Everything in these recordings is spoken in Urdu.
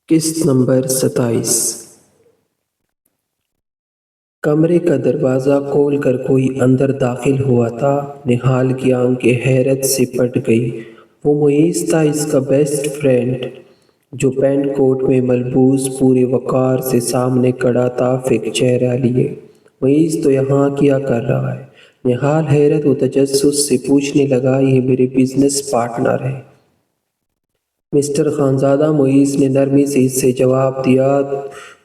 قسط نمبر 27۔ کمرے کا دروازہ کھول کر کوئی اندر داخل ہوا تھا۔ نہال کی آنکھیں حیرت سے پھٹ گئی۔ وہ معیز تھا، اس کا بیسٹ فرینڈ، جو پینٹ کوٹ میں ملبوس پورے وقار سے سامنے کھڑا تھا، فک چہرہ لیے۔ معیز تو یہاں کیا کر رہا ہے؟ نہال حیرت و تجسس سے پوچھنے لگا۔ یہ میرے بزنس پارٹنر ہے مسٹر خانزادہ، معیز نے نرمی سے اس سے جواب دیا۔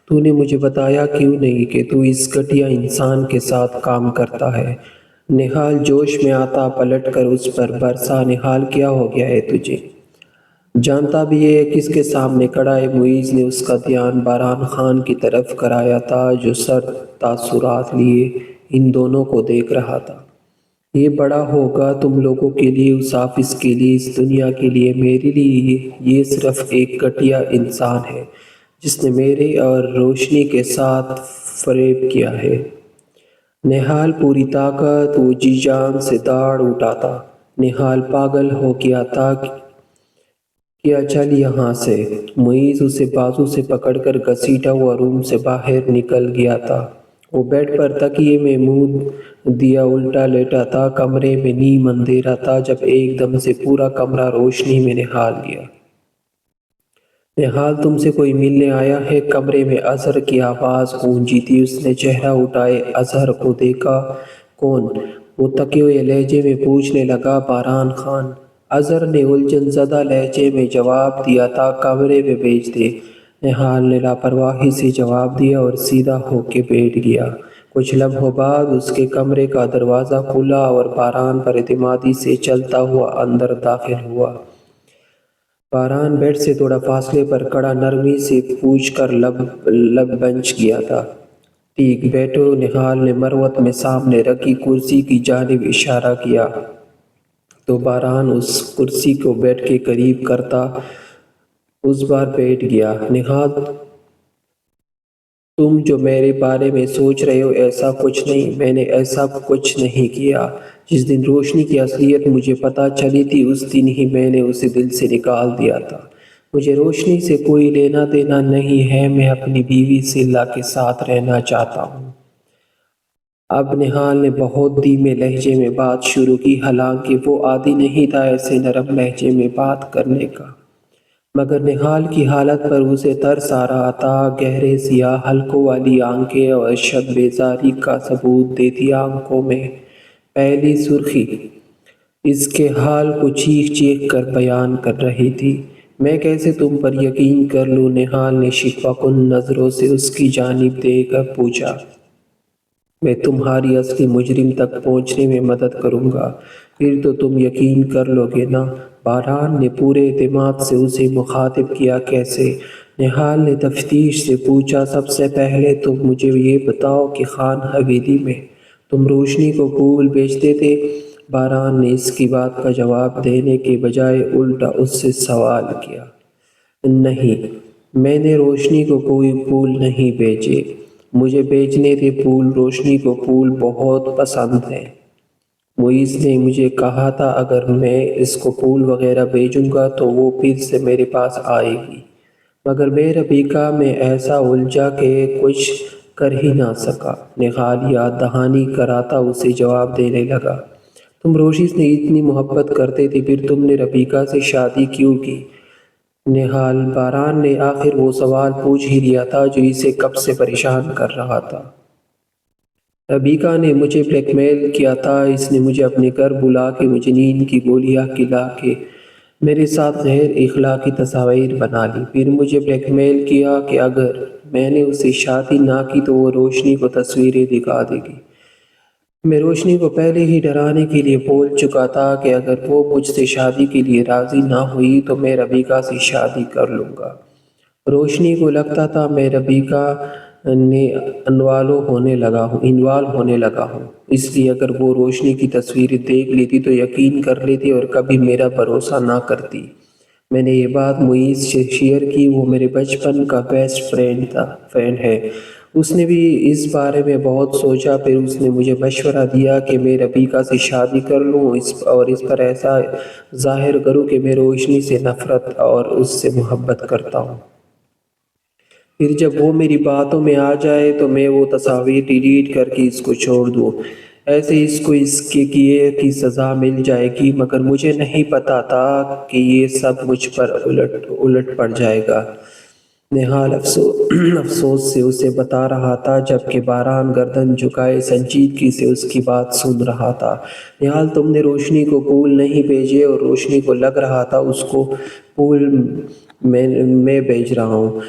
تو نے مجھے بتایا کیوں نہیں کہ تو اس گھٹیا انسان کے ساتھ کام کرتا ہے؟ نہال جوش میں آتا پلٹ کر اس پر برسا۔ نہال، کیا ہو گیا ہے تجھے؟ جانتا بھی ہے کس کے سامنے کھڑا ہے؟ معیز نے اس کا دھیان باران خان کی طرف کرایا تھا، جو سرد تاثرات لیے ان دونوں کو دیکھ رہا تھا۔ یہ بڑا ہوگا تم لوگوں کے لیے، اس آفس کے لیے، اس دنیا کے لیے، میرے لیے یہ صرف ایک گھٹیا انسان ہے جس نے میرے اور روشنی کے ساتھ فریب کیا ہے۔ نہال پوری طاقت و جی جان سے دوڑ اٹھا تھا۔ نہال پاگل ہو گیا تھا۔ کیا چل یہاں سے۔ معیز اسے بازو سے پکڑ کر گھسیٹا ہوا روم سے باہر نکل گیا تھا۔ وہ بیڈ پر تکیے میں منہ دیا الٹا لیٹا تھا۔ کمرے میں نیم اندھیرا تھا جب ایک دم سے پورا کمرہ روشنی میں نہال گیا۔ نہال، تم سے کوئی ملنے آیا ہے؟ کمرے میں اظہر کی آواز گونجی تھی۔ اس نے چہرہ اٹھائے اظہر کو دیکھا۔ کون؟ وہ تکے ہوئے لہجے میں پوچھنے لگا۔ باران خان۔ اظہر نے الجھن زدہ لہجے میں جواب دیا تھا۔ کمرے میں بھیج دے۔ نہال نے لاپرواہی سے جواب دیا اور سیدھا ہو کے بیٹھ گیا۔ کچھ لمحوں بعد اس کے کمرے کا دروازہ کھلا اور باران پر اعتمادی سے چلتا ہوا اندر داخل ہوا۔ باران بیڈ سے تھوڑا فاصلے پر کھڑا نرمی سے پوچھ کر لب بنچ گیا تھا۔ ٹھیک بیٹھو۔ نہال نے مروت میں سامنے رکھی کرسی کی جانب اشارہ کیا تو باران اس کرسی کو بیڈ کے قریب کرتا اس بار بیٹھ گیا۔ نہال، تم جو میرے بارے میں سوچ رہے ہو ایسا کچھ نہیں، میں نے ایسا کچھ نہیں کیا۔ جس دن روشنی کی اصلیت مجھے پتہ چلی تھی اس دن ہی میں نے اسے دل سے نکال دیا تھا۔ مجھے روشنی سے کوئی لینا دینا نہیں ہے، میں اپنی بیوی سیلا کے ساتھ رہنا چاہتا ہوں۔ اب نہال نے بہت دھیمے لہجے میں بات شروع کی، حالانکہ وہ عادی نہیں تھا ایسے نرم لہجے میں بات کرنے کا، مگر نہال کی حالت پر اسے ترس آ رہا تھا۔ گہرے سیاہ حلقوں والی آنکھیں اور شب بیزاری کا ثبوت دیتی آنکھوں میں پہلی سرخی اس کے حال کو چیخ چیخ کر بیان کر رہی تھی۔ میں کیسے تم پر یقین کر لوں؟ نہال نے شکوہ کن نظروں سے اس کی جانب دیکھ کر پوچھا۔ میں تمہاری اصلی مجرم تک پہنچنے میں مدد کروں گا، پھر تو تم یقین کر لو گے نا؟ باران نے پورے اعتماد سے اسے مخاطب کیا۔ کیسے؟ نہال نے تفتیش سے پوچھا۔ سب سے پہلے تم مجھے یہ بتاؤ کہ خان حویلی میں تم روشنی کو پھول بیچتے تھے؟ باران نے اس کی بات کا جواب دینے کے بجائے الٹا اس سے سوال کیا۔ نہیں، میں نے روشنی کو کوئی پھول نہیں بیچے، مجھے بیچنے تھے پھول۔ روشنی کو پھول بہت پسند ہیں۔ معیز نے مجھے کہا تھا اگر میں اس کو پھول وغیرہ بھیجوں گا تو وہ پھر سے میرے پاس آئے گی، مگر میں ربیکہ میں ایسا الجھا کہ کچھ کر ہی نہ سکا۔ نہال یاد دہانی کراتا اسے جواب دینے لگا۔ تم روشنی سے اتنی محبت کرتے تھے، پھر تم نے ربیکہ سے شادی کیوں کی؟ نہال، باران نے آخر وہ سوال پوچھ ہی لیا تھا جو اسے کب سے پریشان کر رہا تھا۔ ربیکہ نے مجھے بلیک میل کیا تھا، اس نے مجھے اپنے گھر بلا کے مجھے نیند کی گولیاں کھلا کے میرے ساتھ غیر اخلاقی تصاویر بنا لی، پھر مجھے بلیک میل کیا کہ اگر میں نے اسے شادی نہ کی تو وہ روشنی کو تصویریں دکھا دے گی۔ میں روشنی کو پہلے ہی ڈرانے کے لیے بول چکا تھا کہ اگر وہ مجھ سے شادی کے لیے راضی نہ ہوئی تو میں ربیکہ سے شادی کر لوں گا۔ روشنی کو لگتا تھا میں ربیکہ نے انوالو ہونے لگا ہوں، اس لیے اگر وہ روشنی کی تصویریں دیکھ لیتی تو یقین کر لیتی اور کبھی میرا بھروسہ نہ کرتی۔ میں نے یہ بات معیز سے شیئر کی، وہ میرے بچپن کا بیسٹ فرینڈ ہے۔ اس نے بھی اس بارے میں بہت سوچا، پھر اس نے مجھے مشورہ دیا کہ میں ربیکہ سے شادی کر لوں اور اس پر ایسا ظاہر کروں کہ میں روشنی سے نفرت اور اس سے محبت کرتا ہوں۔ پھر جب وہ میری باتوں میں آ جائے تو میں وہ تصاویر ڈیلیٹ کر کے اس کو چھوڑ دوں۔ ایسے اس کو اس کے کیے کی سزا مل جائے گی، مگر مجھے نہیں پتا تھا کہ یہ سب مجھ پر الٹ پڑ جائے گا۔ نہال افسوس سے اسے بتا رہا تھا جبکہ باران گردن جھکائے سنجیدگی سے اس کی بات سن رہا تھا۔ نہال، تم نے روشنی کو پھول نہیں بھیجے اور روشنی کو لگ رہا تھا اس کو پھول میں بھیج رہا ہوں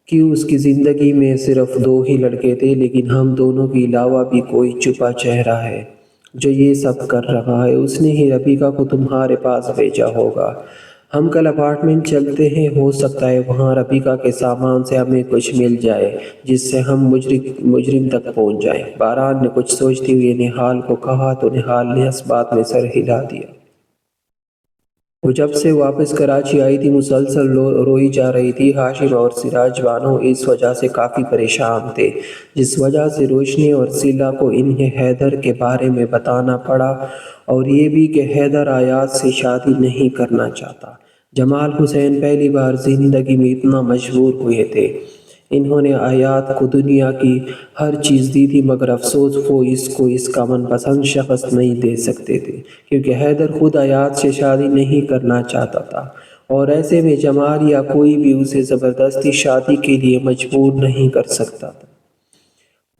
کہ اس کی زندگی میں صرف 2 ہی لڑکے تھے، لیکن ہم دونوں کے علاوہ بھی کوئی چھپا چہرہ ہے جو یہ سب کر رہا ہے۔ اس نے ہی ربیکا کو تمہارے پاس بھیجا ہوگا۔ ہم کل اپارٹمنٹ چلتے ہیں، ہو سکتا ہے وہاں ربیکا کے سامان سے ہمیں کچھ مل جائے جس سے ہم مجرم تک پہنچ جائیں۔ باران نے کچھ سوچتے ہوئے نہال کو کہا تو نہال نے اس بات میں سر ہلا دیا۔ وہ جب سے واپس کراچی آئی تھی مسلسل روئی جا رہی تھی۔ ہاشم اور سراج بانو اس وجہ سے کافی پریشان تھے جس وجہ سے روشنی اور سلا کو انہیں حیدر کے بارے میں بتانا پڑا، اور یہ بھی کہ حیدر آیات سے شادی نہیں کرنا چاہتا۔ جمال حسین پہلی بار زندگی میں اتنا مجبور ہوئے تھے۔ انہوں نے آیات کو دنیا کی ہر چیز دی تھی، مگر افسوس وہ اس کو اس کا من پسند شخص نہیں دے سکتے تھے، کیونکہ حیدر خود آیات سے شادی نہیں کرنا چاہتا تھا، اور ایسے میں جمال یا کوئی بھی اسے زبردستی شادی کے لیے مجبور نہیں کر سکتا تھا۔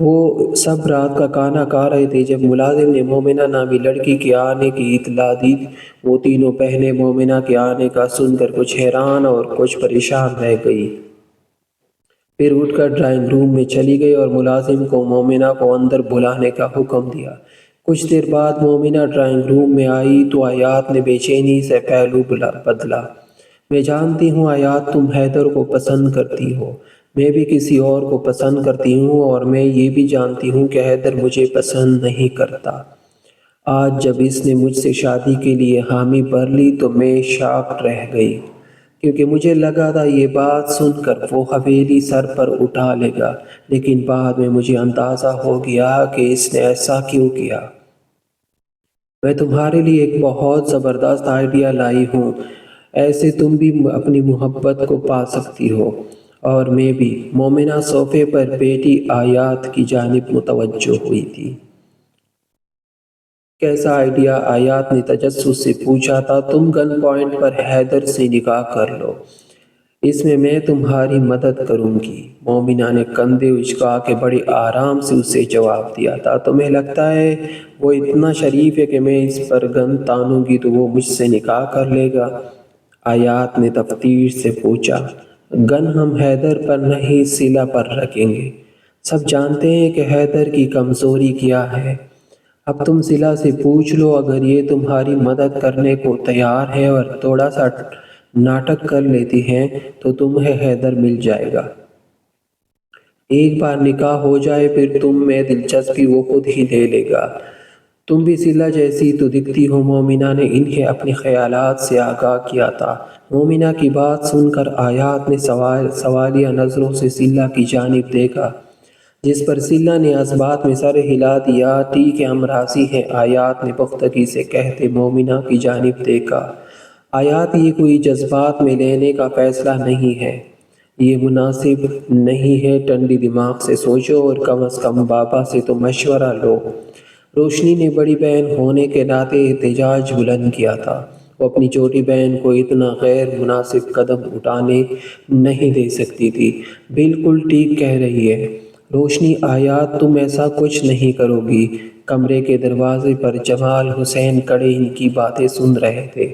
وہ سب رات کا کھانا کھا رہے تھے جب ملازم نے مومنہ نامی لڑکی کے آنے کی اطلاع دی۔ وہ تینوں بہنیں مومنہ کے آنے کا سن کر کچھ حیران اور کچھ پریشان رہ گئی، پھر اٹھ کر ڈرائنگ روم میں چلی گئی اور ملازم کو مومنہ کو اندر بلانے کا حکم دیا۔ کچھ دیر بعد مومنہ ڈرائنگ روم میں آئی تو آیات نے بے چینی سے پہلو بدلا۔ میں جانتی ہوں آیات، تم حیدر کو پسند کرتی ہو، میں بھی کسی اور کو پسند کرتی ہوں، اور میں یہ بھی جانتی ہوں کہ حیدر مجھے پسند نہیں کرتا۔ آج جب اس نے مجھ سے شادی کے لیے حامی بھر لی تو میں شاکڈ رہ گئی، کیونکہ مجھے لگا تھا یہ بات سن کر وہ حویلی سر پر اٹھا لے گا، لیکن بعد میں مجھے اندازہ ہو گیا کہ اس نے ایسا کیوں کیا۔ میں تمہارے لیے ایک بہت زبردست آئیڈیا لائی ہوں، ایسے تم بھی اپنی محبت کو پا سکتی ہو، اور میں بھی۔ مومنہ صوفے پر بیٹی آیات کی جانب متوجہ ہوئی تھی۔ کیسا آئیڈیا؟ آیات نے تجسس سے پوچھا تھا۔ تم گن پوائنٹ پر حیدر سے نکاح کر لو، اس میں تمہاری مدد کروں گی۔ مومنہ نے کندھے اچکا کے بڑے آرام سے اسے جواب دیا تھا۔ تمہیں لگتا ہے وہ اتنا شریف ہے کہ میں اس پر گن تانوں گی تو وہ مجھ سے نکاح کر لے گا؟ آیات نے تفتیش سے پوچھا۔ گن ہم حیدر پر نہیں سلا پر رکھیں گے۔ سب جانتے ہیں کہ حیدر کی کمزوری کیا ہے۔ اب تم سلا سے پوچھ لو، اگر یہ تمہاری مدد کرنے کو تیار ہے اور تھوڑا سا ناٹک کر لیتی ہیں تو تمہیں حیدر مل جائے گا۔ ایک بار نکاح ہو جائے پھر تم میں دلچسپی وہ خود ہی لے لے گا۔ تم بھی سلا جیسی تو دکھتی ہو۔ مومنہ نے انہیں اپنے خیالات سے آگاہ کیا تھا۔ مومنہ کی بات سن کر آیات نے سوالیہ نظروں سے سلا کی جانب دیکھا، جس پر سلا نے اس بات میں سر ہلا دیا۔ ٹھیک ہے، ہم راضی ہیں، آیات نے پختگی سے کہتے مومنہ کی جانب دیکھا۔ آیات، یہ کوئی جذبات میں لینے کا فیصلہ نہیں ہے، یہ مناسب نہیں ہے، ٹھنڈی دماغ سے سوچو اور کم از کم بابا سے تو مشورہ لو۔ روشنی نے بڑی بہن ہونے کے ناطے احتجاج بلند کیا تھا۔ وہ اپنی چھوٹی بہن کو اتنا غیر مناسب قدم اٹھانے نہیں دے سکتی تھی۔ بالکل ٹھیک کہہ رہی ہے روشنی۔ آیات، تم ایسا کچھ نہیں کرو گی۔ کمرے کے دروازے پر جمال حسین کھڑے ان کی باتیں سن رہے تھے۔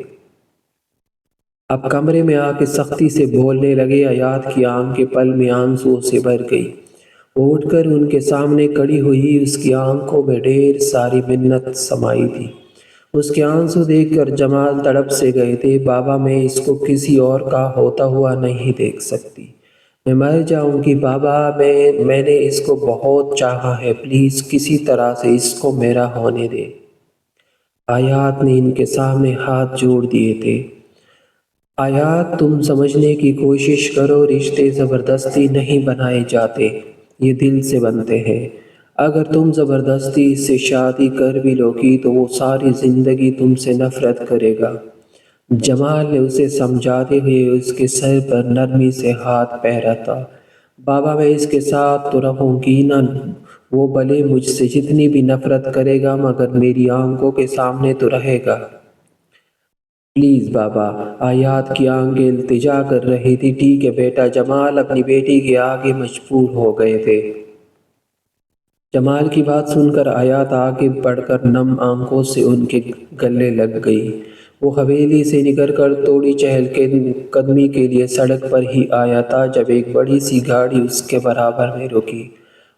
اب کمرے میں آ کے سختی سے بولنے لگے۔ آیات کی آنکھیں پل میں آنسوؤں سے بھر گئی۔ وہ اٹھ کر ان کے سامنے کھڑی ہوئی۔ اس کی آنکھوں میں ڈھیر ساری منت سمائی تھی۔ اس کے آنسو دیکھ کر جمال تڑپ سے گئے تھے۔ بابا، میں اس کو کسی اور کا ہوتا ہوا نہیں دیکھ سکتی، میں مر جاؤں گی۔ بابا، میں نے اس کو بہت چاہا ہے، پلیز کسی طرح سے اس کو میرا ہونے دے۔ آیات نے ان کے سامنے ہاتھ جوڑ دیے تھے۔ آیات، تم سمجھنے کی کوشش کرو، رشتے زبردستی نہیں بنائے جاتے، یہ دل سے بنتے ہیں۔ اگر تم زبردستی اس سے شادی کر بھی لو گی تو وہ ساری زندگی تم سے نفرت کرے گا۔ جمال نے اسے سمجھاتے ہوئے اس کے سر پر نرمی سے ہاتھ پھیرا تھا۔ بابا میں اس کے ساتھ تو رہوں گی نہ، وہ بھلے مجھ سے جتنی بھی نفرت کرے گا مگر میری آنکھوں کے سامنے تو رہے گا۔ پلیز بابا، آیات کی آنکھیں التجا کر رہی تھی۔ ٹھیک ہے بیٹا۔ جمال اپنی بیٹی کے آگے مجبور ہو گئے تھے۔ جمال کی بات سن کر آیات آگے بڑھ کر نم آنکھوں سے ان کے گلے لگ گئی۔ وہ حویلی سے نکل کر تھوڑی چہل قدمی کے لیے سڑک پر ہی آیا تھا جب ایک بڑی سی گاڑی اس کے برابر میں رکی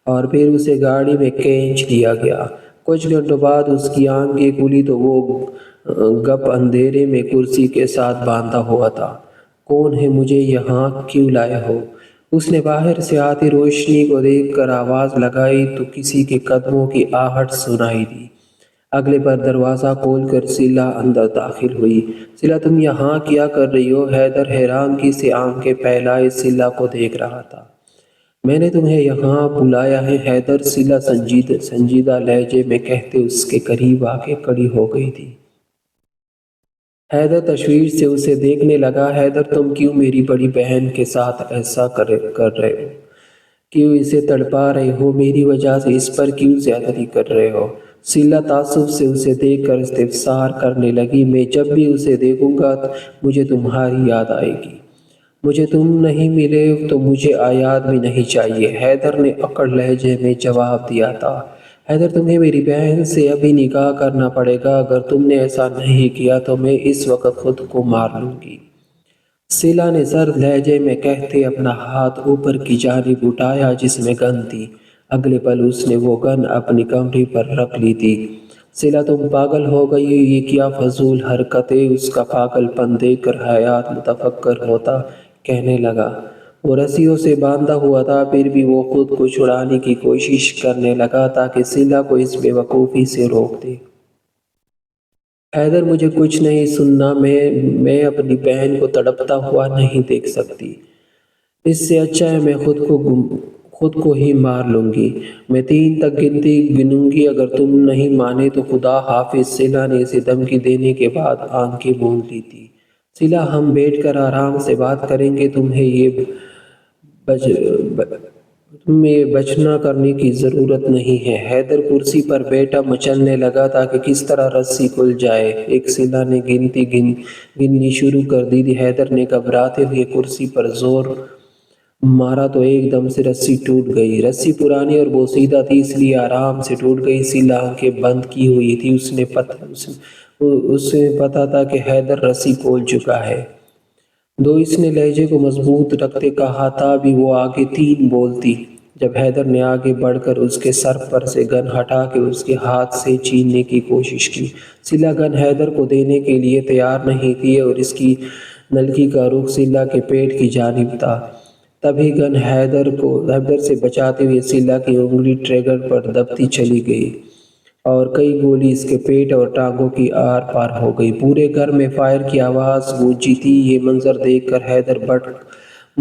اور پھر اسے گاڑی میں کھینچ لیا گیا۔ کچھ گھنٹوں بعد اس کی آنکھیں کھلی تو وہ گپ اندھیرے میں کرسی کے ساتھ باندھا ہوا تھا۔ کون ہے؟ مجھے یہاں کیوں لائے ہو؟ اس نے باہر سے آتی روشنی کو دیکھ کر آواز لگائی تو کسی کے قدموں کی آہٹ سنائی دی۔ اگلے پر دروازہ کھول کر سلا اندر داخل ہوئی۔ سلا، تم یہاں کیا کر رہی ہو؟ حیدر حیرانگی سے آنکھیں پھیلائے سلا کو دیکھ رہا تھا۔ میں نے تمہیں یہاں بلایا ہے حیدر، سلا سنجیدہ لہجے میں کہتے اس کے قریب آ کے کھڑی ہو گئی تھی۔ حیدر تشویش سے اسے دیکھنے لگا۔ حیدر، تم کیوں میری بڑی بہن کے ساتھ ایسا کر رہے ہو؟ کیوں اسے تڑپا رہے ہو؟ میری وجہ سے اس پر کیوں زیادتی کر رہے ہو؟ سلا تعصب سے اسے دیکھ کر استفسار کرنے لگی۔ میں جب بھی اسے دیکھوں گا مجھے تمہاری یاد آئے گی۔ مجھے تم نہیں ملے تو مجھے آیات بھی نہیں چاہیے، حیدر نے اکڑ لہجے میں جواب دیا تھا۔ حیدر، تمہیں میری بہن سے ابھی نکاح کرنا پڑے گا۔ اگر تم نے ایسا نہیں کیا تو میں اس وقت خود کو مار لوں گی، سلا نے سرد لہجے میں کہتے اپنا ہاتھ اوپر کی جانب اٹھایا جس میں گن تھی۔ اگلے پل اس نے وہ گن اپنی کمری پر رکھ لی تھی۔ سلا، تم پاگل ہو گئی ہو، یہ کیا فضول حرکت ہے؟ اس کا پاگل پن دیکھ کر حیات متفکر ہوتا کہنے لگا۔ وہ رسیوں سے باندھا ہوا تھا، پھر بھی وہ خود کو چھڑانے کی کوشش کرنے لگا تاکہ سلا کو اس بے وقوفی سے روک دے۔ حیدر، مجھے کچھ نہیں سننا، میں اپنی بہن کو تڑپتا ہوا نہیں دیکھ سکتی۔ اس سے اچھا ہے میں خود کو ہی مار لوں گی۔ میں 3 تک گنوں گی، اگر تم نہیں مانے تو خدا حافظ، سلا نے اسے دھمکی دینے کے بعد آنکھیں موند لی تھی۔ سلا، ہم بیٹھ کر آرام سے بات کریں گے، تمہیں یہ بچنا کرنے کی ضرورت نہیں ہے۔ حیدر کرسی پر بیٹھا مچلنے لگا تاکہ کس طرح رسی کھل جائے۔ ایک سلا نے گننی شروع کر دی تھی۔ حیدر نے گھبراتے ہوئے کرسی پر زور مارا تو ایک دم سے رسی ٹوٹ گئی۔ رسی پرانی اور بوسیدہ تھی اس لیے آرام سے ٹوٹ گئی۔ سلا آنکھیں بند کی ہوئی تھی، اسے پتا تھا کہ حیدر رسی کھول چکا ہے۔ اس نے لہجے کو مضبوط رکھتے کہا تھا، ابھی وہ آگے 3 بولتی۔ جب حیدر نے آگے بڑھ کر اس کے سر پر سے گن ہٹا کے اس کے ہاتھ سے چھیننے کی کوشش کی۔ سلا گن حیدر کو دینے کے لیے تیار نہیں تھی اور اس کی نلکی کا رخ سلا کے پیٹ کی جانب تھا۔ تبھی گن حیدر سے بچاتے ہوئے سلا کی انگلی ٹریگر پر دبتی چلی گئی اور کئی گولی اس کے پیٹ اور ٹانگوں کی آر پار ہو گئی۔ پورے گھر میں فائر کی آواز گونجی تھی۔ یہ منظر دیکھ کر حیدر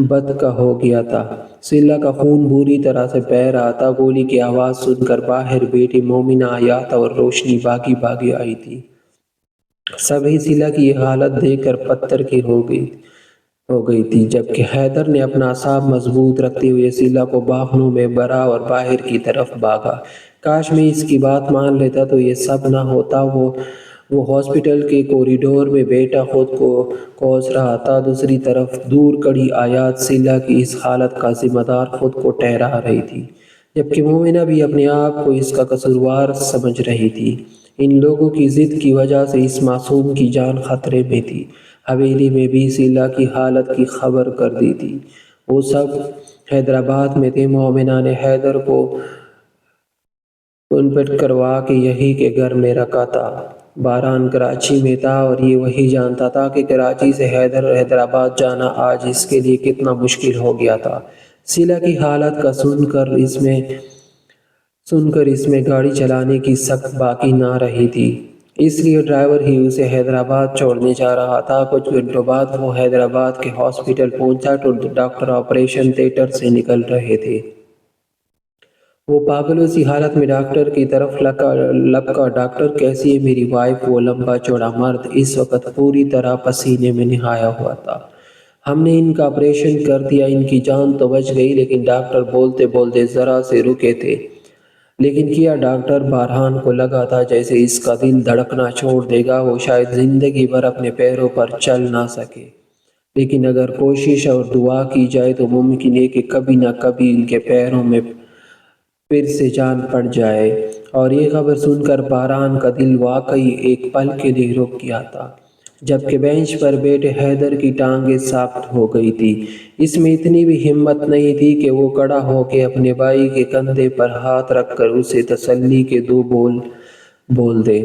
بد کا ہو گیا تھا۔ سلا کا خون بری طرح سے بہہ رہا تھا۔ گولی کی آواز سن کر باہر بیٹھی مومنہ آیات اور روشنی بھاگی آئی تھی۔ سبھی سلا کی یہ حالت دیکھ کر پتھر کی ہو گئی تھی، جبکہ حیدر نے اپنا اعصاب مضبوط رکھتے ہوئے سلا کو باہنوں میں بھرا اور باہر کی طرف بھاگا۔ کاش میں اس کی بات مان لیتا تو یہ سب نہ ہوتا۔ وہ ہاسپٹل کے کوریڈور میں بیٹھا خود کو کوس رہا تھا۔ دوسری طرف دور کھڑی آیات سلا کی اس حالت کا ذمہ دار خود کو ٹھہرا رہی تھی، جبکہ مومنہ بھی اپنے آپ کو اس کا قصوروار سمجھ رہی تھی۔ ان لوگوں کی ضد کی وجہ سے اس معصوم کی جان خطرے میں تھی۔ حویلی میں بھی سلا کی حالت کی خبر کر دی تھی۔ وہ سب حیدرآباد میں تھے۔ مومنہ نے حیدر کو کنپٹ کروا کے یہی کے گھر میں رکھا تھا۔ باران کراچی میں تھا اور یہ وہی جانتا تھا کہ کراچی سے حیدرآباد جانا آج اس کے لیے کتنا مشکل ہو گیا تھا۔ سلا کی حالت کا سن کر اس میں گاڑی چلانے کی سخت باقی نہ رہی تھی، اس لیے ڈرائیور ہی اسے حیدرآباد چھوڑنے جا رہا تھا۔ کچھ گھنٹوں بعد وہ حیدرآباد کے ہاسپٹل پہنچا تو ڈاکٹر آپریشن تھیٹر سے نکل رہے تھے۔ وہ پاگلوں سی حالت میں ڈاکٹر کی طرف لپکا۔ ڈاکٹر، کیسی ہے میری وائف؟ وہ لمبا چوڑا مرد اس وقت پوری طرح پسینے میں نہایا ہوا تھا۔ ہم نے ان کا آپریشن کر دیا، ان کی جان تو بچ گئی، لیکن ڈاکٹر بولتے بولتے ذرا سے رکے تھے۔ لیکن کیا ڈاکٹر بارہان کو لگا تھا جیسے اس کا دل دھڑکنا چھوڑ دے گا، وہ شاید زندگی بھر اپنے پیروں پر چل نہ سکے۔ لیکن اگر کوشش اور دعا کی جائے تو ممکن ہے کہ کبھی نہ کبھی ان کے پیروں میں پھر سے جان پڑ جائے۔ اور یہ خبر سن کر بارہان کا دل واقعی ایک پل کے لیے رک گیا تھا، جبکہ بینچ پر بیٹھے حیدر کی ٹانگیں ساخت ہو گئی تھی۔ اس میں اتنی بھی ہمت نہیں تھی کہ وہ کھڑا ہو کے اپنے بھائی کے کندھے پر ہاتھ رکھ کر اسے تسلی کے دو بول دے۔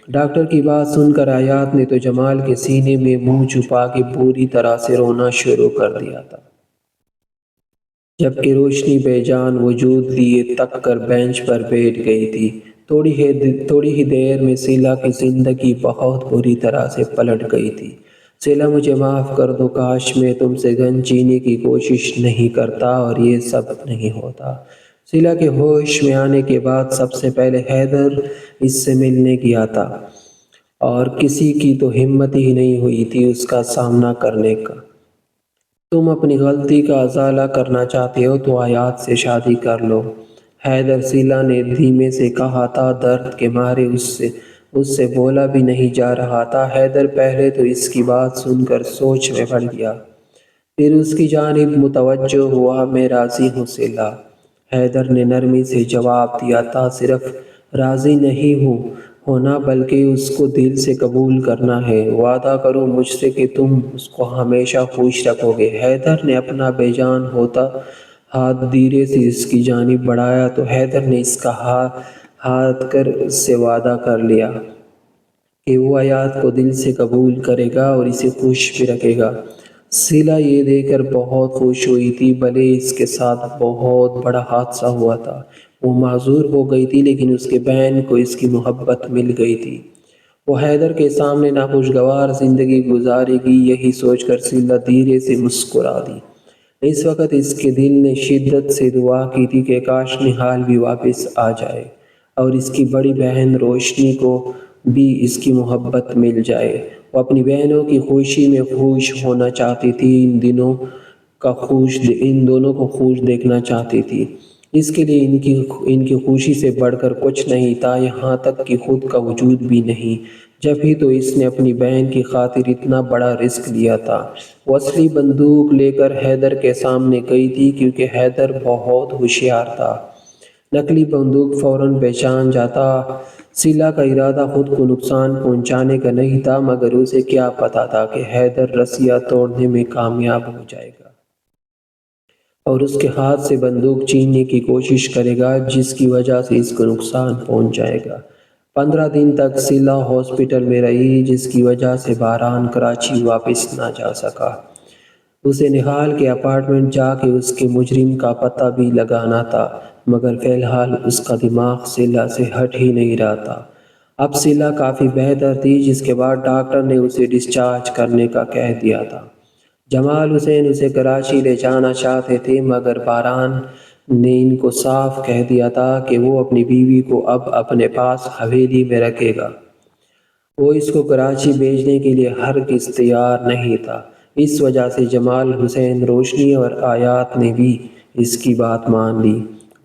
ڈاکٹر کی بات سن کر حیات نے تو جمال کے سینے میں منہ چھپا کے بری طرح سے رونا شروع کر دیا تھا، جبکہ روشنی بے جان وجود لیے تک کر بینچ پر بیٹھ گئی تھی۔ تھوڑی ہی دیر میں سیلا کی زندگی بہت بری طرح سے پلٹ گئی تھی۔ سیلا، مجھے معاف کر دو، کاش میں تم سے گن جینے کی کوشش نہیں کرتا اور یہ سب نہیں ہوتا۔ سیلا کے ہوش میں آنے کے بعد سب سے پہلے حیدر اس سے ملنے گیا تھا، اور کسی کی تو ہمت ہی نہیں ہوئی تھی اس کا سامنا کرنے کا۔ تم اپنی غلطی کا ازالہ کرنا چاہتے ہو تو حیات سے شادی کر لو، حیدر، سیلا نے دھیمے سے کہا تھا۔ درد کے مارے اس سے بولا بھی نہیں جا رہا تھا۔ حیدر پہلے تو اس کی بات سن کر سوچ میں پڑ گیا، پھر اس کی جانب متوجہ ہوا۔ میں راضی ہوں سیلا، حیدر نے نرمی سے جواب دیا تھا۔ صرف راضی نہیں ہونا بلکہ اس کو دل سے قبول کرنا ہے۔ وعدہ کرو مجھ سے کہ تم اس کو ہمیشہ خوش رکھو گے۔ حیدر نے اپنا بے جان ہوتا ہاتھ دھیرے سے اس کی جانب بڑھایا تو حیدر نے اس کا ہاتھ کر اس سے وعدہ کر لیا کہ وہ حیات کو دل سے قبول کرے گا اور اسے خوش بھی رکھے گا۔ سیلا یہ دیکھ کر بہت خوش ہوئی تھی، بھلے اس کے ساتھ بہت بڑا حادثہ ہوا تھا۔ وہ معذور ہو گئی تھی، لیکن اس کے بہن کو اس کی محبت مل گئی تھی۔ وہ حیدر کے سامنے ناخوشگوار زندگی گزارے گی، یہی سوچ کر سیلا دھیرے سے مسکرا دی۔ اس وقت اس کے دل نے شدت سے دعا کی تھی کہ کاش نہال بھی واپس آ جائے اور اس کی بڑی بہن روشنی کو بھی اس کی محبت مل جائے۔ وہ اپنی بہنوں کی خوشی میں خوش ہونا چاہتی تھی، ان دونوں کو خوش دیکھنا چاہتی تھی۔ اس کے لیے ان کی خوشی سے بڑھ کر کچھ نہیں تھا، یہاں تک کہ خود کا وجود بھی نہیں۔ جب ہی تو اس نے اپنی بہن کی خاطر اتنا بڑا رسک لیا تھا۔ وہ اصلی بندوق لے کر حیدر کے سامنے گئی تھی، کیونکہ حیدر بہت ہوشیار تھا، نقلی بندوق فوراً پہچان جاتا۔ سیلا کا ارادہ خود کو نقصان پہنچانے کا نہیں تھا، مگر اسے کیا پتا تھا کہ حیدر رسیاں توڑنے میں کامیاب ہو جائے گا اور اس کے ہاتھ سے بندوق چھیننے کی کوشش کرے گا، جس کی وجہ سے اس کو نقصان پہنچ جائے گا۔ 15 دن تک سیلا ہاسپٹل میں رہی، جس کی وجہ سے بارہان کراچی واپس نہ جا سکا۔ اسے نہال کے اپارٹمنٹ جا کے اس کے مجرم کا پتہ بھی لگانا تھا، مگر فی الحال اس کا دماغ سیلا سے ہٹ ہی نہیں رہا تھا۔ اب سیلا کافی بہتر تھی، جس کے بعد ڈاکٹر نے اسے ڈسچارج کرنے کا کہہ دیا تھا۔ جمال حسین اسے کراچی لے جانا چاہتے تھے، مگر بارہان نے ان کو صاف کہہ دیا تھا کہ وہ اپنی بیوی کو اب اپنے پاس حویلی میں رکھے گا۔ وہ اس کو کراچی بھیجنے کے لیے ہرگز تیار نہیں تھا۔ اس وجہ سے جمال حسین، روشنی اور حیات نے بھی اس کی بات مان لی۔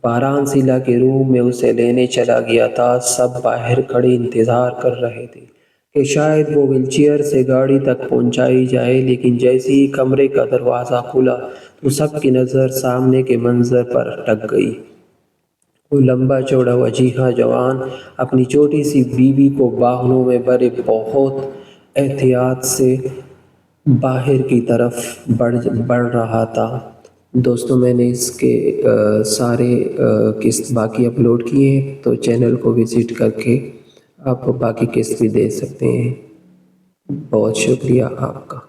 بارہان سیلا کے روم میں اسے لینے چلا گیا تھا۔ سب باہر کھڑے انتظار کر رہے تھے کہ شاید وہ وہیل چیئر سے گاڑی تک پہنچائی جائے، لیکن جیسے ہی کمرے کا دروازہ کھلا تو سب کی نظر سامنے کے منظر پر اٹک گئی۔ وہ لمبا چوڑا وجیہہ جوان اپنی چھوٹی سی بیوی کو باہموں میں بھرے بہت احتیاط سے باہر کی طرف بڑھ رہا تھا۔ دوستوں، میں نے اس کے سارے قسط باقی اپلوڈ کیے ہیں، تو چینل کو وزٹ کر کے آپ باقی قسط بھی دے سکتے ہیں۔ بہت شکریہ آپ کا۔